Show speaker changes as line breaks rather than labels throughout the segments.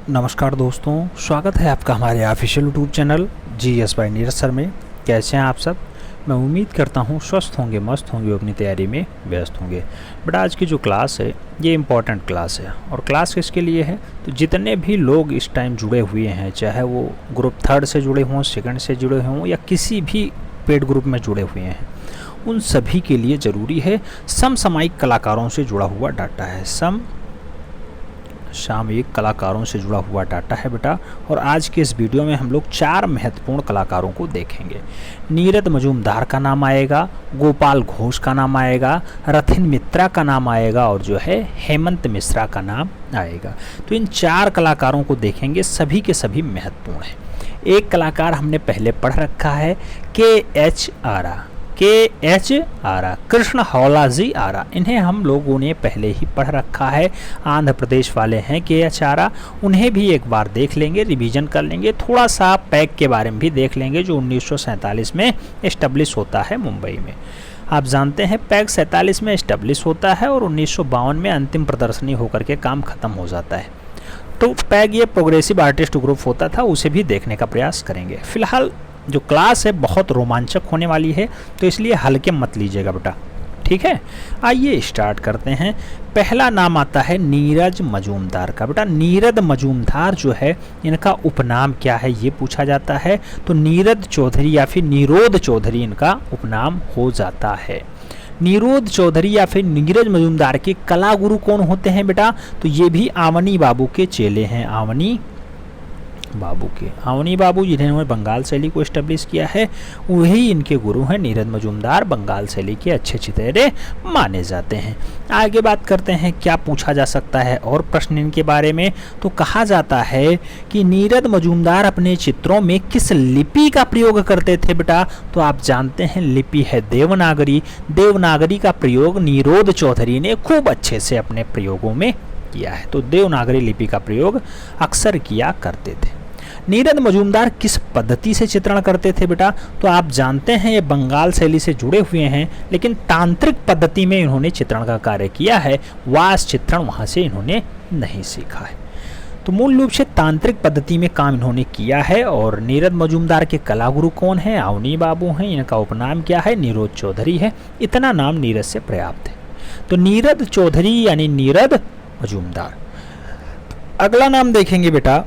नमस्कार दोस्तों, स्वागत है आपका हमारे official YouTube channel GS by Neeraj sir में। कैसे हैं आप सब? मैं उम्मीद करता हूं स्वस्थ होंगे, मस्त होंगे, अपनी तैयारी में व्यस्त होंगे। बट आज की जो क्लास है ये इम्पॉर्टेंट क्लास है। और क्लास किसके लिए है? तो जितने भी लोग इस टाइम जुड़े हुए हैं, चाहे वो ग्रुप 3 से जुड़े हों, 2 से जुड़े हों या किसी भी पेड ग्रुप में जुड़े हुए हैं, उन सभी के लिए ज़रूरी है समसामयिक कलाकारों से जुड़ा हुआ डाटा है। समसामयिक कलाकारों से जुड़ा हुआ डाटा है बेटा। और आज के इस वीडियो में हम लोग 4 महत्वपूर्ण कलाकारों को देखेंगे। नीरद मजूमदार का नाम आएगा, गोपाल घोष का नाम आएगा, रथिन मित्रा का नाम आएगा और जो है हेमंत मिश्रा का नाम आएगा। तो इन 4 कलाकारों को देखेंगे, सभी के सभी महत्वपूर्ण हैं। एक कलाकार हमने पहले पढ़ रखा है, KH आरा, कृष्ण हौलाजी आरा। इन्हें हम लोगों ने पहले ही पढ़ रखा है, आंध्र प्रदेश वाले हैं KH आरा। उन्हें भी एक बार देख लेंगे, रिवीजन कर लेंगे। थोड़ा सा पैग के बारे में भी देख लेंगे जो 1947 में इस्टेब्लिश होता है मुंबई में। आप जानते हैं पैग 47 में इस्टेब्लिश होता है और 1952 में अंतिम प्रदर्शनी होकर के काम खत्म हो जाता है। तो पैग ये प्रोग्रेसिव आर्टिस्ट ग्रुप होता था, उसे भी देखने का प्रयास करेंगे। फिलहाल जो क्लास है बहुत रोमांचक होने वाली है, तो इसलिए हल्के मत लीजिएगा बेटा, ठीक है। आइए स्टार्ट करते हैं। पहला नाम आता है नीरज मजूमदार का। बेटा नीरद मजूमदार जो है, इनका उपनाम क्या है ये पूछा जाता है। तो नीरद चौधरी या फिर निरोध चौधरी इनका उपनाम हो जाता है। निरोध चौधरी या फिर नीरज मजूमदार के कला गुरु कौन होते हैं बेटा? तो ये भी आमनी बाबू के चेले हैं। आमनी बाबू जिन्होंने बंगाल शैली को एस्टेब्लिश किया है, वही इनके गुरु हैं। नीरज मजूमदार बंगाल शैली के अच्छे चितहरे माने जाते हैं। आगे बात करते हैं क्या पूछा जा सकता है और प्रश्न इनके बारे में। तो कहा जाता है कि नीरज मजूमदार अपने चित्रों में किस लिपि का प्रयोग करते थे बेटा? तो आप जानते हैं लिपि है देवनागरी। देवनागरी का प्रयोग निरोध चौधरी ने खूब अच्छे से अपने प्रयोगों में किया है। तो देवनागरी लिपि का प्रयोग अक्सर किया करते थे। नीरद मजूमदार किस पद्धति से चित्रण करते थे बेटा? तो आप जानते हैं ये बंगाल शैली से जुड़े हुए हैं, लेकिन तांत्रिक पद्धति में इन्होंने चित्रण का कार्य किया है। वास चित्रण वहां से इन्होंने नहीं सीखा है। तो मूल रूप से तांत्रिक पद्धति में काम इन्होंने किया है। और नीरद मजूमदार के कलागुरु कौन है? अवनी बाबू हैं। इनका उपनाम क्या है? निरोध चौधरी है। इतना नाम नीरज से पर्याप्त है। तो नीरद चौधरी यानी नीरद मजूमदार। अगला नाम देखेंगे बेटा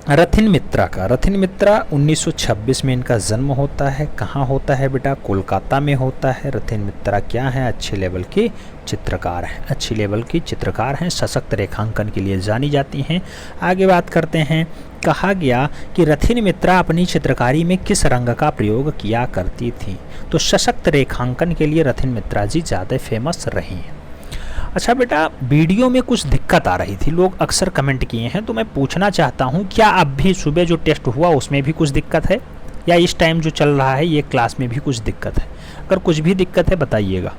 रथिन मित्रा का। रथिन मित्रा 1926 में इनका जन्म होता है। कहाँ होता है बेटा? कोलकाता में होता है। रथिन मित्रा क्या है? अच्छे लेवल की चित्रकार हैं। अच्छी लेवल की चित्रकार हैं, सशक्त रेखांकन के लिए जानी जाती हैं। आगे बात करते हैं। कहा गया कि रथिन मित्रा अपनी चित्रकारी में किस रंग का प्रयोग किया करती थी? तो सशक्त रेखांकन के लिए रथिन मित्रा जी ज़्यादा फेमस रही हैं। अच्छा बेटा, वीडियो में कुछ दिक्कत आ रही थी, लोग अक्सर कमेंट किए हैं, तो मैं पूछना चाहता हूं क्या अब भी सुबह जो टेस्ट हुआ उसमें भी कुछ दिक्कत है, या इस टाइम जो चल रहा है ये क्लास में भी कुछ दिक्कत है? अगर कुछ भी दिक्कत है बताइएगा,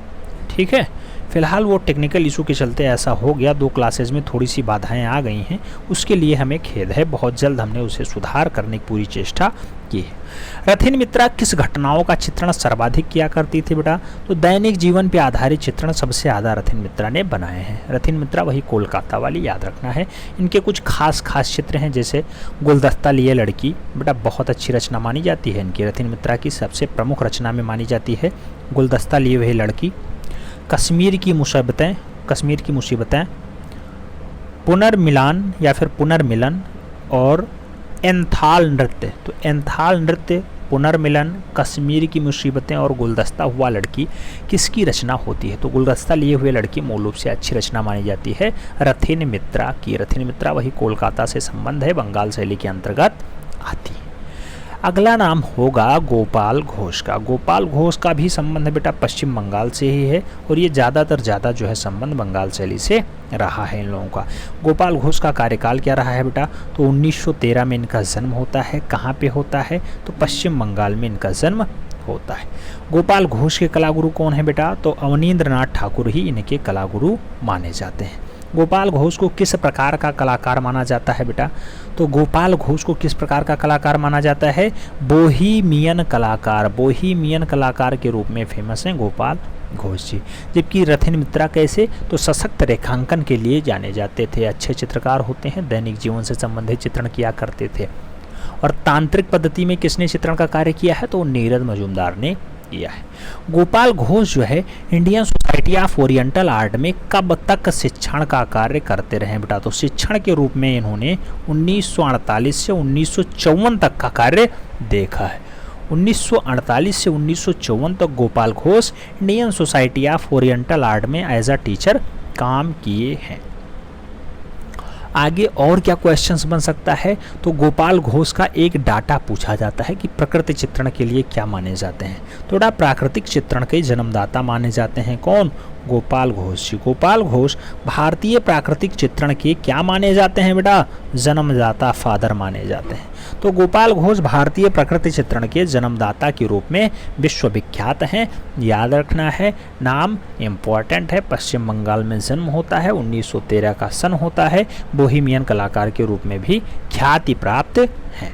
ठीक है। फ़िलहाल वो टेक्निकल इशू के चलते ऐसा हो गया, 2 क्लासेज में थोड़ी सी बाधाएं आ गई हैं, उसके लिए हमें खेद है। बहुत जल्द हमने उसे सुधार करने की पूरी चेष्टा की है। रथिन मित्रा किस घटनाओं का चित्रण सर्वाधिक किया करती थी बेटा? तो दैनिक जीवन पर आधारित चित्रण सबसे ज़्यादा रथिन मित्रा ने बनाए हैं। रथिन मित्रा वही कोलकाता वाली, याद रखना है। इनके कुछ खास चित्र हैं, जैसे गुलदस्ता लिए लड़की, बेटा बहुत अच्छी रचना मानी जाती है इनकी। रथिन मित्रा की सबसे प्रमुख रचना में मानी जाती है गुलदस्ता लिए वही लड़की, कश्मीर की मुसीबतें, पुनर्मिलान या फिर पुनर्मिलन और एंथाल नृत्य। तो एंथाल नृत्य, पुनर्मिलन, कश्मीर की मुसीबतें और गुलदस्ता हुआ लड़की किसकी रचना होती है? तो गुलदस्ता लिए हुए लड़की मूल रूप से अच्छी रचना मानी जाती है रथिन मित्रा की। रथिन मित्रा वही कोलकाता से संबंध है, बंगाल शैली के अंतर्गत आती है। अगला नाम होगा गोपाल घोष का। गोपाल घोष का भी संबंध बेटा पश्चिम बंगाल से ही है, और ये ज़्यादा जो है संबंध बंगाल शैली से रहा है इन लोगों का। गोपाल घोष का कार्यकाल क्या रहा है बेटा? तो 1913 में इनका जन्म होता है। कहाँ पे होता है? तो पश्चिम बंगाल में इनका जन्म होता है। गोपाल घोष के कलागुरु कौन है बेटा? तो अवनींद्रनाथ ठाकुर ही इनके कलागुरु माने जाते हैं। गोपाल घोष को किस प्रकार का कलाकार माना जाता है बेटा? तो गोपाल घोष को किस प्रकार का कलाकार माना जाता है? बोहीमियन कलाकार के रूप में फेमस हैं गोपाल घोष जी। जबकि रथिन मित्रा कैसे, तो सशक्त रेखांकन के लिए जाने जाते थे, अच्छे चित्रकार होते हैं, दैनिक जीवन से संबंधित चित्रण किया करते थे। और तांत्रिक पद्धति में किसने चित्रण का कार्य किया है, तो नीरद मजूमदार ने किया है। गोपाल घोष जो है Indian society of oriental art में कब तक शिक्षण का कार्य करते रहे बेटा, तो शिक्षण के रूप में इन्होंने 1948 से 1954 तक का कार्य देखा है। 1948 से 1954 तक Gopal Ghosh Indian society of oriental art में एज अ टीचर काम किए हैं। आगे और क्या क्वेश्चंस बन सकता है, तो गोपाल घोष का एक डाटा पूछा जाता है कि प्रकृति चित्रण के लिए क्या माने जाते हैं। थोड़ा प्राकृतिक चित्रण के जन्मदाता माने जाते हैं कौन, गोपाल घोष जी। गोपाल घोष भारतीय प्राकृतिक चित्रण के क्या माने जाते हैं बेटा, जन्मदाता, फादर माने जाते हैं। तो गोपाल घोष भारतीय प्रकृति चित्रण के जन्मदाता के रूप में विश्वविख्यात हैं। याद रखना है, नाम इम्पॉर्टेंट है। पश्चिम बंगाल में जन्म होता है, 1913 का सन होता है, बोहेमियन कलाकार के रूप में भी ख्याति प्राप्त हैं।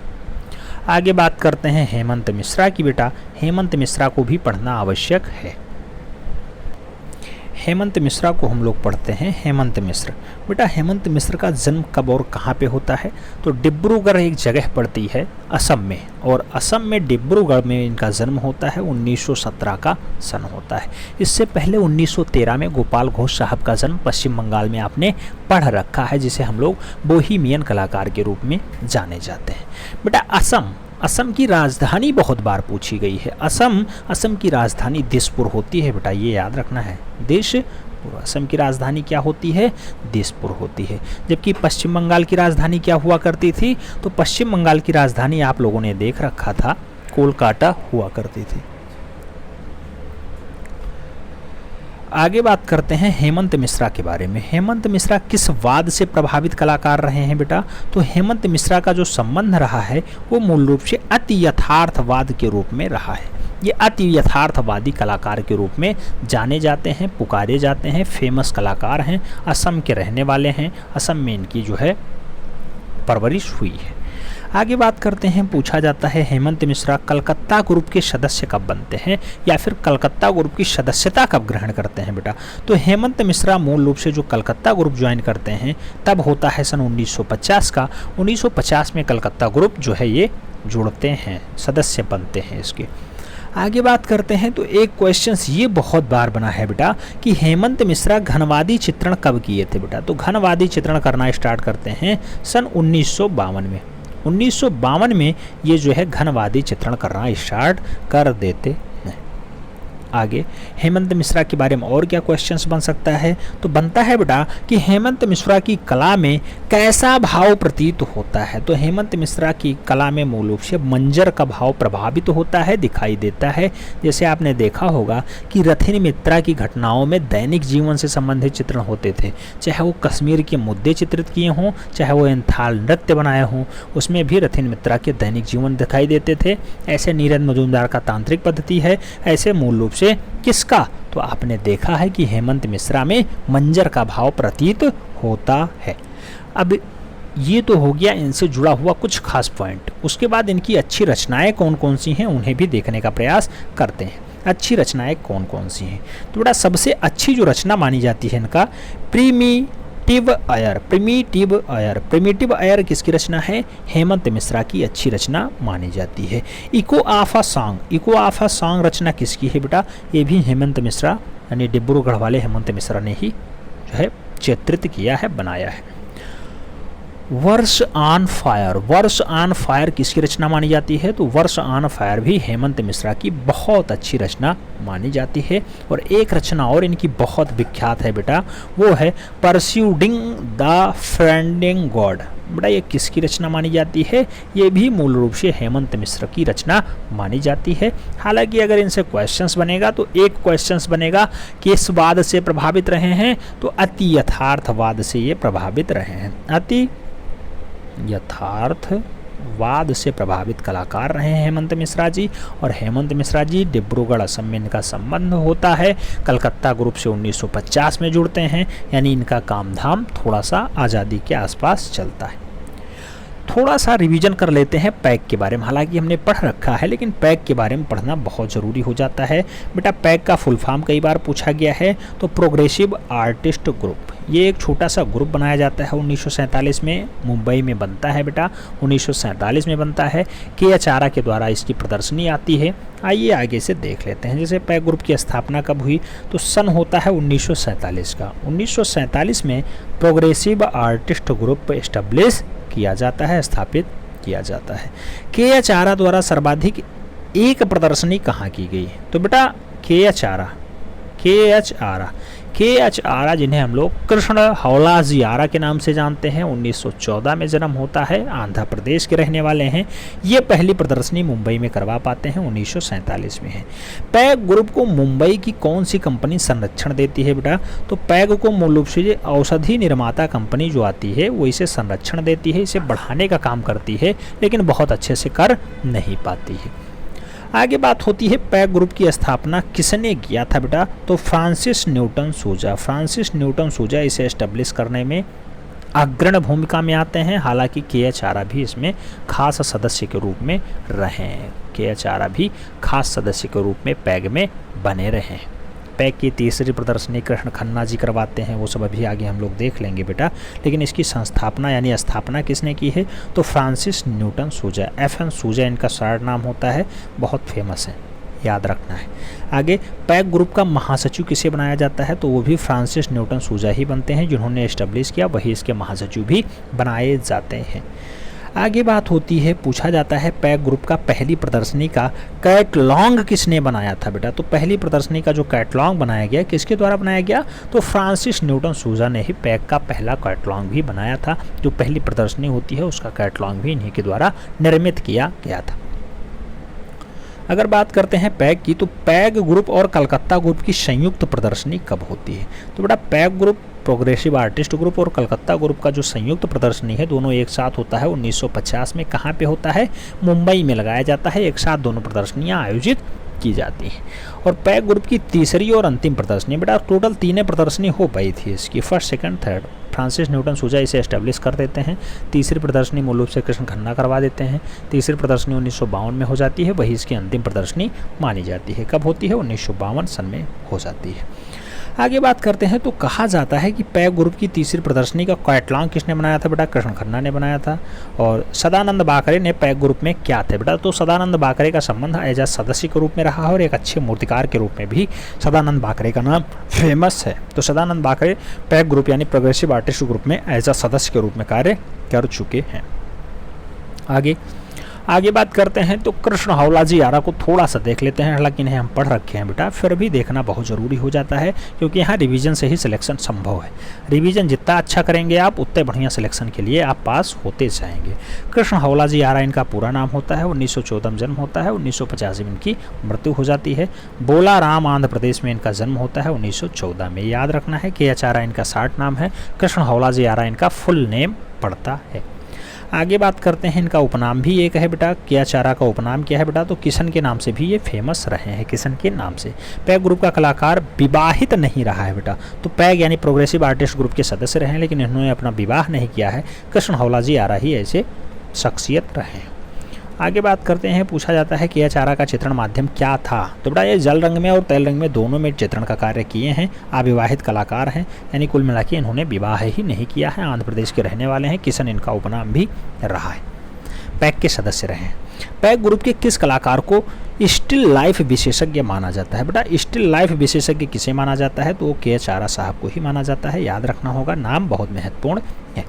आगे बात करते हैं हेमंत मिश्रा की बेटा। हेमंत मिश्रा को भी पढ़ना आवश्यक है। हेमंत मिश्रा को हम लोग पढ़ते हैं। हेमंत मिश्र बेटा, हेमंत मिश्र का जन्म कब और कहाँ पे होता है, तो डिब्रूगढ़ एक जगह पड़ती है असम में, और असम में डिब्रूगढ़ में इनका जन्म होता है। 1917 का सन होता है। इससे पहले 1913 में गोपाल घोष साहब का जन्म पश्चिम बंगाल में आपने पढ़ रखा है, जिसे हम लोग बोहेमियन कलाकार के रूप में जाने जाते हैं। बेटा असम की राजधानी बहुत बार पूछी गई है। असम की राजधानी दिसपुर होती है बेटा, ये याद रखना है, दिसपुर। असम की राजधानी क्या होती है, दिसपुर होती है। जबकि पश्चिम बंगाल की राजधानी क्या हुआ करती थी, तो पश्चिम बंगाल की राजधानी आप लोगों ने देख रखा था, कोलकाता हुआ करती थी। आगे बात करते हैं हेमंत मिश्रा के बारे में। हेमंत मिश्रा किस वाद से प्रभावित कलाकार रहे हैं बेटा, तो हेमंत मिश्रा का जो संबंध रहा है वो मूल रूप से अति यथार्थवाद के रूप में रहा है। ये अति यथार्थवादी कलाकार के रूप में जाने जाते हैं, पुकारे जाते हैं, फेमस कलाकार हैं, असम के रहने वाले हैं, असम में इनकी जो है परवरिश हुई है। आगे बात करते हैं, पूछा जाता है हेमंत मिश्रा कलकत्ता ग्रुप के सदस्य कब बनते हैं, या फिर कलकत्ता ग्रुप की सदस्यता कब ग्रहण करते हैं बेटा। तो हेमंत मिश्रा मूल रूप से जो कलकत्ता ग्रुप ज्वाइन करते हैं तब होता है सन 1950 का। 1950 में कलकत्ता ग्रुप जो है ये जुड़ते हैं, सदस्य बनते हैं इसके। आगे बात करते हैं, तो एक क्वेश्चन ये बहुत बार बना है बेटा कि हेमंत मिश्रा घनवादी चित्रण कब किए थे बेटा। तो घनवादी चित्रण करना स्टार्ट करते हैं सन 1952 में। 1952 में ये जो है घनवादी चित्रण करना स्टार्ट कर देते हैं। आगे हेमंत मिश्रा के बारे में और क्या क्वेश्चंस बन सकता है, तो बनता है बेटा कि हेमंत मिश्रा की कला में कैसा भाव प्रतीत होता है। तो हेमंत मिश्रा की कला में मूल रूप से मंजर का भाव प्रभावित होता है, दिखाई देता है। जैसे आपने देखा होगा कि रथिन मित्रा की घटनाओं में दैनिक जीवन से संबंधित चित्रण होते थे, चाहे वो कश्मीर के मुद्दे चित्रित किए हों, चाहे वो एंथाल नृत्य बनाए हों, उसमें भी रथिन मित्रा के दैनिक जीवन दिखाई देते थे। ऐसे नीरद मजूमदार का तांत्रिक पद्धति है, ऐसे मूल रूप से किसका, तो आपने देखा है कि हेमंत मिश्रा में मंजर का भाव प्रतीत होता है। अब ये तो हो गया इनसे जुड़ा हुआ कुछ खास पॉइंट। उसके बाद इनकी अच्छी रचनाएं कौन कौन सी हैं उन्हें भी देखने का प्रयास करते हैं। अच्छी रचनाएं कौन कौन सी हैं, तो बड़ा सबसे अच्छी जो रचना मानी जाती है इनका प्रिमिटिव अयर किसकी रचना है, हेमंत मिश्रा की अच्छी रचना मानी जाती है। इको ऑफ अ सॉन्ग रचना किसकी है बेटा, ये भी हेमंत मिश्रा यानी डिब्रूगढ़ वाले हेमंत मिश्रा ने ही जो है चित्रित किया है, बनाया है। वर्ष ऑन फायर किसकी रचना मानी जाती है, तो वर्ष ऑन फायर भी हेमंत मिश्रा की बहुत अच्छी रचना मानी जाती है। और एक रचना और इनकी बहुत विख्यात है बेटा, वो है परस्यूडिंग द फ्रेंडिंग गॉड। बेटा ये किसकी रचना मानी जाती है, ये भी मूल रूप से हेमंत मिश्र की रचना मानी जाती है। हालांकि अगर इनसे क्वेश्चंस बनेगा तो एक क्वेश्चंस बनेगा किस वाद से प्रभावित रहे हैं, तो अति यथार्थवाद से ये प्रभावित रहे हैं। अति यथार्थवाद से प्रभावित कलाकार रहे हैं हेमंत मिश्रा जी। और हेमंत मिश्रा जी डिब्रूगढ़ असम में इनका संबंध होता है, कलकत्ता ग्रुप से 1950 में जुड़ते हैं, यानी इनका काम धाम थोड़ा सा आज़ादी के आसपास चलता है। थोड़ा सा रिवीजन कर लेते हैं पैग के बारे में। हालांकि हमने पढ़ रखा है लेकिन पैग के बारे में पढ़ना बहुत ज़रूरी हो जाता है बेटा। पैग का फुल फॉर्म कई बार पूछा गया है। तो प्रोग्रेसिव आर्टिस्ट ग्रुप, ये एक छोटा सा ग्रुप बनाया जाता है 1947 में, मुंबई में बनता है बेटा, 1947 में बनता है। के.एच. आरा के द्वारा इसकी प्रदर्शनी आती है। आइए आगे से देख लेते हैं। जैसे पैग ग्रुप की स्थापना कब हुई, तो सन होता है 1947 का। 1947 में प्रोग्रेसिव आर्टिस्ट ग्रुप एस्टेब्लिश किया जाता है, स्थापित किया जाता है। के.एच. आरा द्वारा सर्वाधिक एक प्रदर्शनी कहाँ की गई, तो बेटा के.एच. आरा जिन्हें हम लोग कृष्ण हौलाजी आरा के नाम से जानते हैं, 1914 में जन्म होता है, आंध्र प्रदेश के रहने वाले हैं। ये पहली प्रदर्शनी मुंबई में करवा पाते हैं, 1947 में है। पैग ग्रुप को मुंबई की कौन सी कंपनी संरक्षण देती है बेटा, तो पैग को मूल रूप से औषधि निर्माता कंपनी जो आती है वो इसे संरक्षण देती है, इसे बढ़ाने का काम करती है, लेकिन बहुत अच्छे से कर नहीं पाती है। आगे बात होती है पैग ग्रुप की स्थापना किसने किया था बेटा, तो फ्रांसिस न्यूटन सूजा इसे एस्टेब्लिश करने में अग्रणी भूमिका में आते हैं। हालांकि के.एच. आरा भी इसमें खास सदस्य के रूप में रहे हैं। के.एच. आरा भी खास सदस्य के रूप में पैग में बने रहे हैं। पैग की तीसरी प्रदर्शनी कृष्ण खन्ना जी करवाते हैं, वो सब अभी आगे हम लोग देख लेंगे बेटा। लेकिन इसकी संस्थापना यानी स्थापना किसने की है, तो फ्रांसिस न्यूटन सूजा, F.N. सूजा इनका शॉर्ट नाम होता है, बहुत फेमस है, याद रखना है। आगे पैग ग्रुप का महासचिव किसे बनाया जाता है, तो वो भी फ्रांसिस न्यूटन सूजा ही बनते हैं, जिन्होंने एस्टेब्लिश किया, वही इसके महासचिव भी बनाए जाते हैं। आगे बात होती है, पूछा जाता है पैग ग्रुप का पहली प्रदर्शनी का कैटलॉग किसने बनाया था बेटा, तो पहली प्रदर्शनी का जो कैटलॉग बनाया गया किसके द्वारा बनाया गया, तो फ्रांसिस न्यूटन सूजा ने ही पैग का पहला कैटलॉग भी बनाया था। जो पहली प्रदर्शनी होती है उसका कैटलॉग भी इन्हीं के द्वारा निर्मित किया गया था। अगर बात करते हैं पैग की, तो पैग ग्रुप और कलकत्ता ग्रुप की संयुक्त प्रदर्शनी कब होती है, तो बेटा peg group, progressive artist group और कलकत्ता ग्रुप का जो संयुक्त प्रदर्शनी है दोनों एक साथ होता है 1950 में। कहाँ पे होता है, मुंबई में लगाया जाता है। एक साथ दोनों प्रदर्शनियाँ आयोजित की जाती हैं। और पैग ग्रुप की तीसरी और अंतिम प्रदर्शनी बेटा, टोटल 3 प्रदर्शनी हो पाई थी इसकी, first second third. Francis Newton सूजा इसे एस्टेब्लिश कर देते हैं। तीसरी प्रदर्शनी मूल रूप से कृष्ण खन्ना करवा देते हैं। तीसरी प्रदर्शनी 1952 में हो जाती है, वही इसकी अंतिम प्रदर्शनी मानी जाती है। कब होती है, 1952 सन में हो जाती है। आगे बात करते हैं, तो कहा जाता है कि पैग ग्रुप की तीसरी प्रदर्शनी का कैटलॉग किसने बनाया था बेटा, कृष्ण खन्ना ने बनाया था। और सदानंद बाकरे ने पैग ग्रुप में क्या थे बेटा, तो सदानंद बाकरे का संबंध एज सदस्य के रूप में रहा और एक अच्छे मूर्तिकार के रूप में भी सदानंद बाकरे का नाम फेमस है। तो सदानंद बाकरे पैग ग्रुप यानी प्रोग्रेसिव आर्टिस्ट ग्रुप में एज सदस्य के रूप में कार्य कर चुके हैं। आगे बात करते हैं, तो कृष्ण हौलाजी आरा को थोड़ा सा देख लेते हैं। हालांकि इन्हें हम पढ़ रखे हैं बेटा, फिर भी देखना बहुत ज़रूरी हो जाता है, क्योंकि यहाँ रिवीजन से ही सिलेक्शन संभव है। रिवीजन जितना अच्छा करेंगे आप, उतने बढ़िया सिलेक्शन के लिए आप पास होते जाएंगे। कृष्ण हौलाजी आरा इनका पूरा नाम होता है। 1914 में जन्म होता है, 1985 में इनकी मृत्यु हो जाती है। बोलाराम आंध्र प्रदेश में इनका जन्म होता है 1914 में। याद रखना है के.एच. आरा इनका शॉर्ट नाम है, कृष्ण हौलाजी आरा इनका फुल नेम पड़ता है। आगे बात करते हैं, इनका उपनाम भी एक है बेटा। के.एच. आरा का उपनाम क्या है बेटा, तो किशन के नाम से भी ये फेमस रहे हैं, किशन के नाम से। पैग ग्रुप का कलाकार विवाहित नहीं रहा है बेटा, तो पैग यानी प्रोग्रेसिव आर्टिस्ट ग्रुप के सदस्य रहे हैं, लेकिन इन्होंने अपना विवाह नहीं किया है। कृष्ण हौलाजी आरा ही ऐसे शख्सियत रहे हैं। आगे बात करते हैं, पूछा जाता है के.एच. आरा का चित्रण माध्यम क्या था, तो बेटा ये जल रंग में और तेल रंग में दोनों में चित्रण का कार्य किए हैं। अविवाहित कलाकार हैं, यानी कुल मिला के इन्होंने विवाह ही नहीं किया है। आंध्र प्रदेश के रहने वाले हैं। किशन इनका उपनाम भी रहा है। पैग के सदस्य रहे हैं। पैग ग्रुप के किस कलाकार को स्टिल लाइफ विशेषज्ञ माना जाता है बेटा, स्टिल लाइफ विशेषज्ञ किसे माना जाता है, तो वो के.एच. आरा साहब को ही माना जाता है। याद रखना होगा, नाम बहुत महत्वपूर्ण है।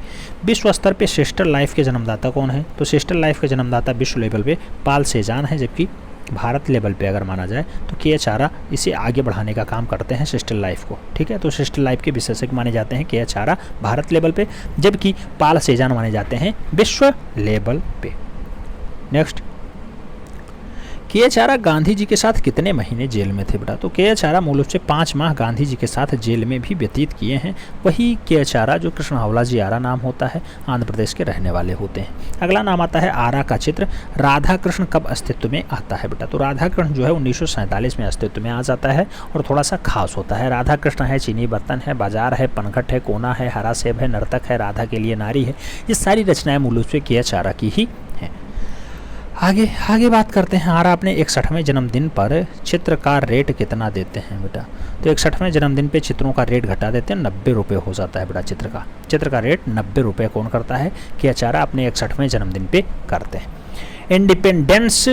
विश्व स्तर पे सिस्टर लाइफ के जन्मदाता कौन है, तो सिस्टर लाइफ के जन्मदाता विश्व लेवल पे पाल सेजान है, जबकि भारत लेवल पे अगर माना जाए तो के.एच. आरा इसे आगे बढ़ाने का काम करते हैं, सिस्टर लाइफ को। ठीक है, तो सिस्टर लाइफ के विशेषज्ञ माने जाते हैं के.एच. आरा भारत लेवल पे, जबकि पाल सेजान माने जाते हैं विश्व लेवल पे। नेक्स्ट, के एच आरा गांधी जी के साथ कितने महीने जेल में थे बेटा? तो के एच आरा मूल रूप से 5 माह गांधी जी के साथ जेल में भी व्यतीत किए हैं। वही के एच आरा जो कृष्ण हावला जी आरा नाम होता है, आंध्र प्रदेश के रहने वाले होते हैं। अगला नाम आता है आरा का चित्र। राधा कृष्ण कब अस्तित्व में आता है बेटा? तो राधा कृष्ण जो है 1947 में अस्तित्व में आ जाता है और थोड़ा सा खास होता है। राधा कृष्ण है, चीनी बर्तन है, बाजार है, पनघट है, कोना है, हरा सेब है, नर्तक है, राधा के लिए नारी है। ये सारी रचनाएं मूल रूप से के एच आरा की ही हैं। आगे बात करते हैं। आरा अपने 61वें जन्मदिन पर चित्र का रेट कितना देते हैं बेटा? तो 61वें जन्मदिन पे चित्रों का रेट घटा देते हैं, 90 रुपये हो जाता है बेटा। चित्र का रेट 90 रुपये कौन करता है? के एच आरा अपने 61वें जन्मदिन पे करते हैं। इंडिपेंडेंस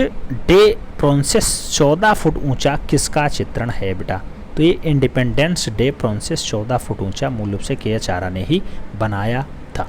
डे प्रोसेस 14 फुट ऊंचा किसका चित्रण है बेटा? तो ये इंडिपेंडेंस डे प्रोसेस 14 फुट ऊंचा मूल रूप से के एच आरा ने ही बनाया था।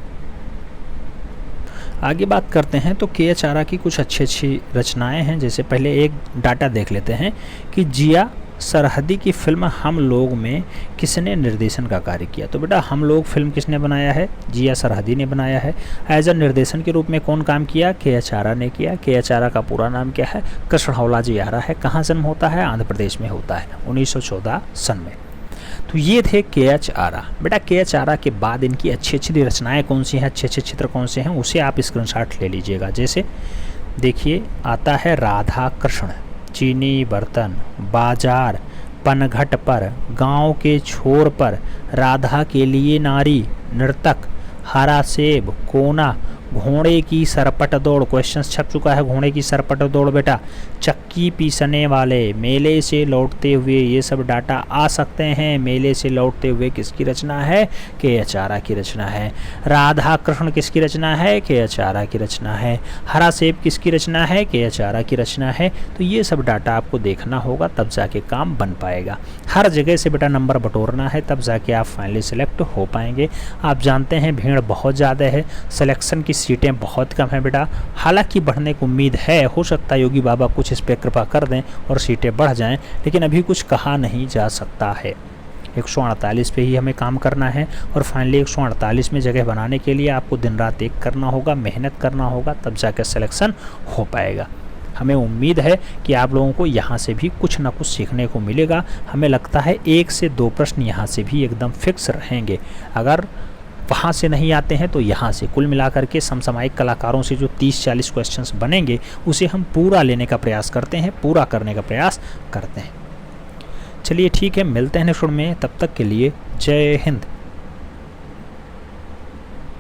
आगे बात करते हैं तो के एच आरा की कुछ अच्छी रचनाएं हैं। जैसे पहले एक डाटा देख लेते हैं कि जिया सरहदी की फिल्म हम लोग में किसने निर्देशन का कार्य किया? तो बेटा हम लोग फिल्म किसने बनाया है? जिया सरहदी ने बनाया है। एज अ निर्देशन के रूप में कौन काम किया? के एच आरा ने किया। के एच आरा का पूरा नाम क्या है? कृष्ण हावला जी आरा है। कहाँ जन्म होता है? आंध्र प्रदेश में होता है 1914 सन में। तो ये थे के एच आरा। बेटा के एच आरा के बाद इनकी अच्छी रचनाएं कौन सी हैं, अच्छे चित्र कौन से हैं, उसे आप स्क्रीनशॉट ले लीजिएगा। जैसे देखिए आता है राधा कृष्ण, चीनी बर्तन, बाजार, पनघट पर, गांव के छोर पर, राधा के लिए नारी, नर्तक, हरा सेब, कोना, घोड़े की सरपट दौड़। क्वेश्चन छप चुका है घोड़े की सरपट दौड़ बेटा। चक्की पीसने वाले, मेले से लौटते हुए, ये सब डाटा आ सकते हैं। मेले से लौटते हुए किसकी रचना है? के एच आरा की रचना है। राधा कृष्ण किसकी रचना है? के एच आरा की रचना है। हरा सेब किसकी रचना है? के एच आरा की रचना है। तो ये सब डाटा आपको देखना होगा, तब जाके काम बन पाएगा। हर जगह से बेटा नंबर बटोरना है, तब जाके आप फाइनली सिलेक्ट हो पाएंगे। आप जानते हैं भीड़ बहुत ज़्यादा है, सिलेक्शन की सीटें बहुत कम हैं बेटा। हालांकि बढ़ने की उम्मीद है, हो सकता है योगी बाबा कुछ इस पर कृपा कर दें और सीटें बढ़ जाएं, लेकिन अभी कुछ कहा नहीं जा सकता है। 148 पे ही हमें काम करना है और फाइनली 148 में जगह बनाने के लिए आपको दिन रात एक करना होगा, मेहनत करना होगा, तब जाकर सिलेक्शन हो पाएगा। हमें उम्मीद है कि आप लोगों को यहाँ से भी कुछ ना कुछ सीखने को मिलेगा। हमें लगता है 1 से 2 प्रश्न यहाँ से भी एकदम फिक्स रहेंगे। अगर वहाँ से नहीं आते हैं तो यहाँ से कुल मिलाकर के समसामयिक कलाकारों से जो 30-40 क्वेश्चंस बनेंगे उसे हम पूरा लेने का प्रयास करते हैं, पूरा करने का प्रयास करते हैं। चलिए ठीक है, मिलते हैं नेक्स्ट वीडियो में, तब तक के लिए जय हिंद।